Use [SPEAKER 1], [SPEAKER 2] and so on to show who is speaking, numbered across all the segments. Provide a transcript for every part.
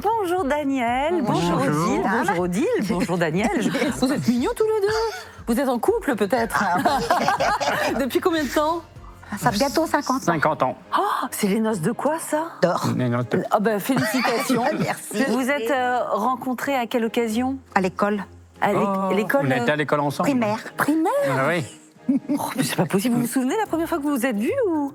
[SPEAKER 1] Bonjour Daniel, bonjour Odile, bonjour Odile, bonjour Daniel. Vous êtes mignons tous les deux. Vous êtes en couple peut-être. Depuis combien de temps?
[SPEAKER 2] Ça fait bientôt 50 ans.
[SPEAKER 3] 50 ans.
[SPEAKER 1] Oh, c'est les noces de quoi ça?
[SPEAKER 2] D'or.
[SPEAKER 1] Ah ben félicitations.
[SPEAKER 2] Merci.
[SPEAKER 1] Vous êtes rencontrés à quelle occasion?
[SPEAKER 2] À l'école.
[SPEAKER 1] À l'école
[SPEAKER 3] On était à l'école ensemble.
[SPEAKER 2] Primaire.
[SPEAKER 1] primaire?
[SPEAKER 3] Ah oui.
[SPEAKER 1] Oh, mais c'est pas possible. Vous vous souvenez la première fois que vous vous êtes vus ou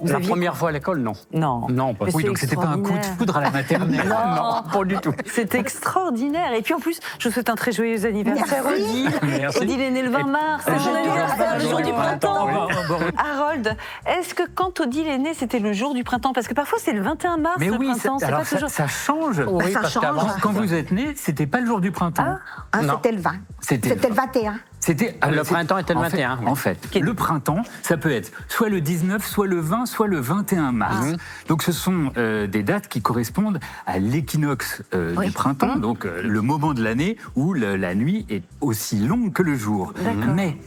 [SPEAKER 3] La première fois à l'école, non.
[SPEAKER 1] Non.
[SPEAKER 3] Non, pas.
[SPEAKER 1] Mais
[SPEAKER 4] Oui,
[SPEAKER 1] c'est
[SPEAKER 4] donc c'était pas un coup de
[SPEAKER 1] extraordinaire.
[SPEAKER 4] foudre à la maternelle.
[SPEAKER 1] Non.
[SPEAKER 3] pas du tout.
[SPEAKER 1] C'est extraordinaire. Et puis en plus, je vous souhaite un très joyeux anniversaire,
[SPEAKER 2] Merci.
[SPEAKER 1] Odile.
[SPEAKER 3] Merci.
[SPEAKER 1] Odile est née le 20 mars, c'est son anniversaire, le jour du printemps. Harold, est-ce que quand Odile est née, c'était le jour du printemps? Parce que parfois c'est le 21 mars,
[SPEAKER 4] Mais
[SPEAKER 1] le
[SPEAKER 4] oui,
[SPEAKER 1] printemps. C'est
[SPEAKER 4] alors
[SPEAKER 1] pas toujours.
[SPEAKER 4] ça change.
[SPEAKER 3] Oui,
[SPEAKER 2] ça
[SPEAKER 3] parce
[SPEAKER 2] change.
[SPEAKER 3] qu'avant,
[SPEAKER 4] Quand vous êtes né, c'était pas le jour du printemps.
[SPEAKER 2] Ah,
[SPEAKER 3] Non.
[SPEAKER 2] c'était le 20.
[SPEAKER 4] C'était
[SPEAKER 2] C'était le 21.
[SPEAKER 4] C'était
[SPEAKER 3] Le printemps était le 21, oui.
[SPEAKER 4] En fait, le printemps, ça peut être soit le 19, soit le 20, soit le 21 mars. Donc ce sont des dates qui correspondent à l'équinoxe du printemps, donc le moment de l'année où la nuit est aussi longue que le jour. Mais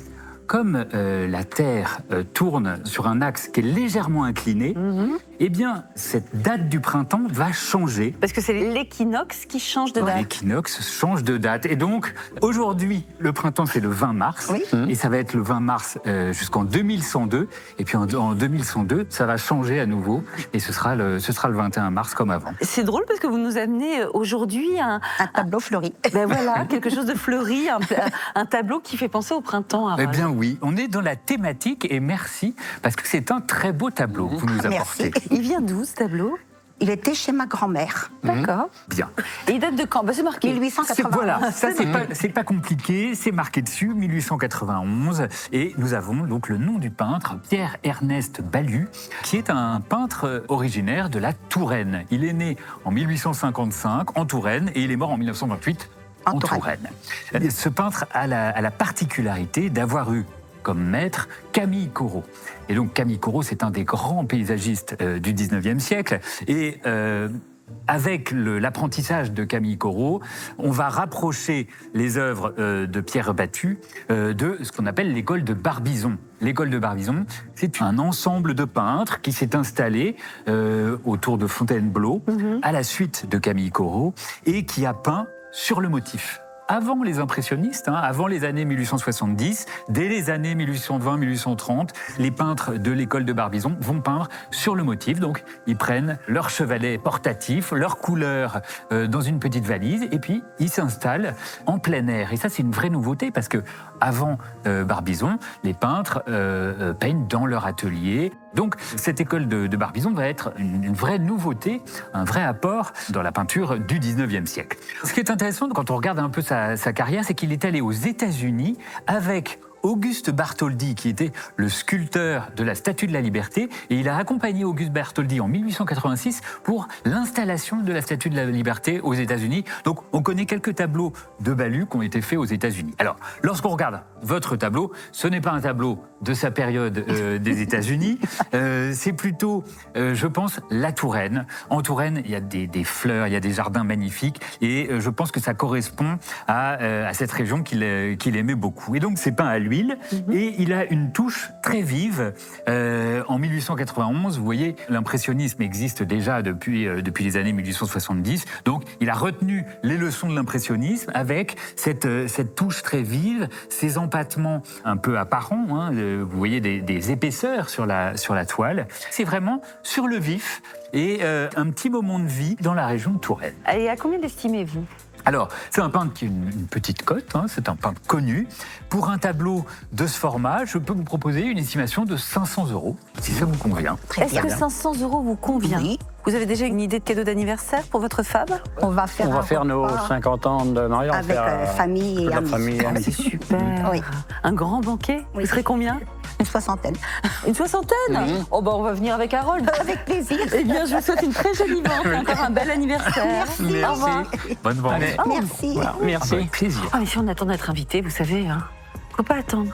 [SPEAKER 4] comme la Terre tourne sur un axe qui est légèrement incliné, eh bien, cette date du printemps va changer.
[SPEAKER 1] Parce que c'est l'équinoxe qui change de date.
[SPEAKER 4] L'équinoxe change de date. Et donc, aujourd'hui, le printemps, c'est le 20 mars.
[SPEAKER 2] Oui.
[SPEAKER 4] Et ça va être le 20 mars jusqu'en 2102. Et puis en 2102, ça va changer à nouveau. Et ce sera le 21 mars comme avant.
[SPEAKER 1] C'est drôle parce que vous nous amenez aujourd'hui
[SPEAKER 2] Un tableau fleuri.
[SPEAKER 1] ben voilà, quelque chose de fleuri, un tableau qui fait penser au printemps.
[SPEAKER 4] Eh
[SPEAKER 1] Harold.
[SPEAKER 4] bien oui, on est dans la thématique et merci, parce que c'est un très beau tableau que vous nous apportez.
[SPEAKER 2] Merci.
[SPEAKER 1] Il vient d'où ce tableau?
[SPEAKER 2] Il était chez ma grand-mère.
[SPEAKER 1] D'accord.
[SPEAKER 4] Bien.
[SPEAKER 1] Et il date de quand? Ben, c'est marqué.
[SPEAKER 2] 1880.
[SPEAKER 4] Voilà, ça c'est pas compliqué, c'est marqué dessus, 1891, et nous avons donc le nom du peintre, Pierre-Ernest Balue, qui est un peintre originaire de la Touraine. Il est né en 1855 en Touraine et il est mort en 1928 en Touraine. Ce peintre a la particularité d'avoir eu comme maître Camille Corot. Et donc Camille Corot, c'est un des grands paysagistes du 19e siècle. Et avec l'apprentissage de Camille Corot, on va rapprocher les œuvres de Pierre Battu de ce qu'on appelle l'école de Barbizon. L'école de Barbizon, c'est un ensemble de peintres qui s'est installé autour de Fontainebleau à la suite de Camille Corot et qui a peint sur le motif. Avant les impressionnistes, avant les années 1870, dès les années 1820-1830, les peintres de l'école de Barbizon vont peindre sur le motif. Donc, ils prennent leur chevalet portatif, leurs couleurs dans une petite valise, et puis ils s'installent en plein air. Et ça, c'est une vraie nouveauté, parce que avant Barbizon, les peintres peignent dans leur atelier. Donc, cette école de Barbizon va être une vraie nouveauté, un vrai apport dans la peinture du 19e siècle. Ce qui est intéressant, quand on regarde un peu sa carrière, c'est qu'il est allé aux États-Unis avec Auguste Bartholdi, qui était le sculpteur de la Statue de la Liberté, et il a accompagné Auguste Bartholdi en 1886 pour l'installation de la Statue de la Liberté aux États-Unis. Donc, on connaît quelques tableaux de Balue qui ont été faits aux États-Unis. Alors, lorsqu'on regarde votre tableau, ce n'est pas un tableau de sa période des États-Unis, c'est plutôt, je pense, la Touraine. En Touraine, il y a des fleurs, il y a des jardins magnifiques, et je pense que ça correspond à cette région qu'il aimait beaucoup. Et donc, c'est peint à l'huile, et il a une touche très vive. En 1891, vous voyez, l'impressionnisme existe déjà depuis les années 1870, donc il a retenu les leçons de l'impressionnisme avec cette touche très vive, ces empattements un peu apparents, vous voyez des épaisseurs sur la toile. C'est vraiment sur le vif et un petit moment de vie dans la région de Touraine.
[SPEAKER 1] Et à combien l'estimez-vous?
[SPEAKER 4] Alors, c'est un peintre qui a une petite cote, c'est un peintre connu. Pour un tableau de ce format, je peux vous proposer une estimation de 500 €, si ça vous convient.
[SPEAKER 1] Est-ce que 500 € vous convient?
[SPEAKER 2] Oui.
[SPEAKER 1] Vous avez déjà une idée de cadeau d'anniversaire pour votre femme?
[SPEAKER 2] On va faire,
[SPEAKER 3] nos
[SPEAKER 2] repas
[SPEAKER 3] 50 ans de mariage.
[SPEAKER 2] avec famille et
[SPEAKER 3] toute la
[SPEAKER 2] amis.
[SPEAKER 3] famille et amis.
[SPEAKER 1] C'est super.
[SPEAKER 2] Oui.
[SPEAKER 1] Un grand banquet?
[SPEAKER 2] Oui.
[SPEAKER 1] Vous serez combien?
[SPEAKER 2] Une soixantaine.
[SPEAKER 1] Une soixantaine? Oh bah on va venir avec Harold.
[SPEAKER 2] Avec plaisir.
[SPEAKER 1] Eh bien, je vous souhaite une très jolie vente et encore un bel anniversaire.
[SPEAKER 2] Merci.
[SPEAKER 1] Au revoir.
[SPEAKER 4] Bonne journée.
[SPEAKER 2] Merci.
[SPEAKER 3] Voilà, merci.
[SPEAKER 4] Avec plaisir.
[SPEAKER 1] Ah mais si on attend d'être invité, vous savez, faut pas attendre.